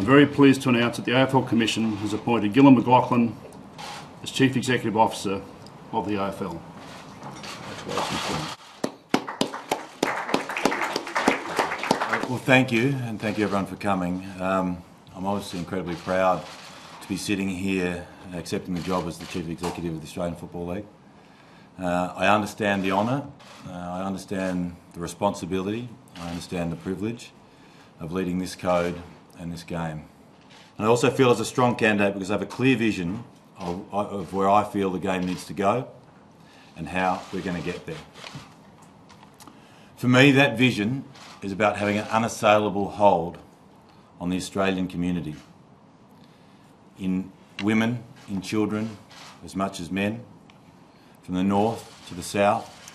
I'm very pleased to announce that the AFL Commission has appointed Gillon McLachlan as Chief Executive Officer of the AFL. Well, thank you, and thank you everyone for coming. I'm obviously incredibly proud to be sitting here accepting the job as the Chief Executive of the Australian Football League. I understand the honour, I understand the responsibility, I understand the privilege of leading this code and this game. And I also feel as a strong candidate because I have a clear vision of where I feel the game needs to go and how we're going to get there. For me, that vision is about having an unassailable hold on the Australian community, in women, in children, as much as men, from the north to the south,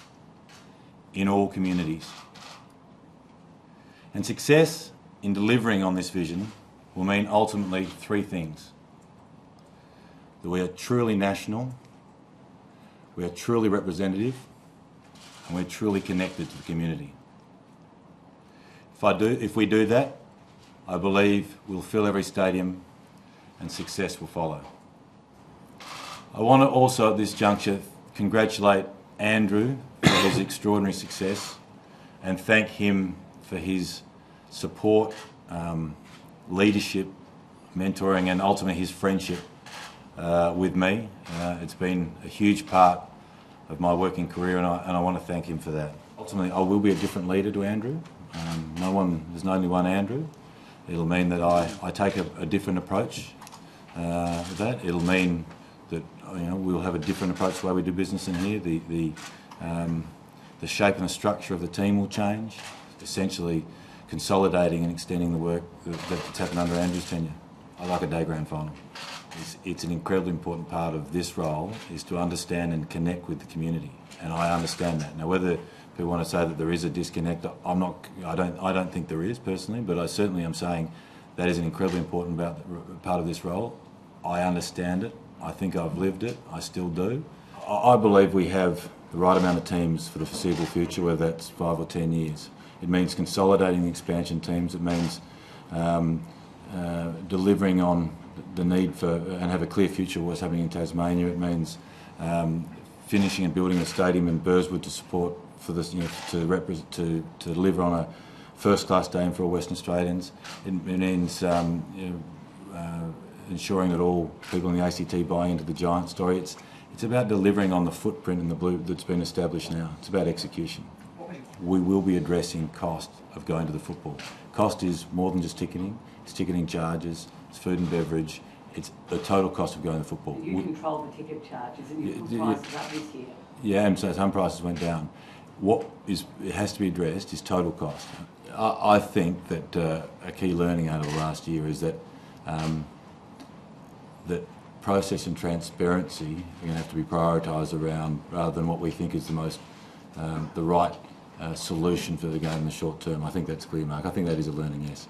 in all communities. And success in delivering on this vision will mean ultimately three things: that we are truly national, we are truly representative, and we're truly connected to the community. If we do that, I believe we'll fill every stadium and success will follow. I want to also at this juncture congratulate Andrew for his extraordinary success and thank him for his support, leadership, mentoring and ultimately his friendship with me. It's been a huge part of my working career and I want to thank him for that. Ultimately I will be a different leader to Andrew. There's only one Andrew. It'll mean that I take a different approach with that. It'll mean that we'll have a different approach to the way we do business in here. The shape and the structure of the team will change, essentially consolidating and extending the work that's happened under Andrew's tenure. I like a day grand final. It's an incredibly important part of this role is to understand and connect with the community, and I understand that. Now, whether people want to say that there is a disconnect, I don't think there is personally, but I certainly am saying that is an incredibly important part of this role. I understand it. I think I've lived it. I still do. I believe we have the right amount of teams for the foreseeable future, whether that's 5 or 10 years. It means consolidating the expansion teams. It means delivering on the need for and have a clear future of what's happening in Tasmania. It means finishing and building a stadium in Burswood to support for this, to deliver on a first-class game for all Western Australians. It means ensuring that all people in the ACT buy into the Giant story. It's about delivering on the footprint in the blue that's been established now. It's about execution. We will be addressing cost of going to the football. Cost is more than just ticketing. It's ticketing charges, it's food and beverage, it's the total cost of going to football. You control the ticket charges and you put prices up this year. Yeah, and so some prices went down. It has to be addressed is total cost. I think that a key learning out of the last year is that that process and transparency are going to have to be prioritised around rather than what we think is the right solution for the game in the short term. I think that's clear, Mark. I think that is a learning, yes.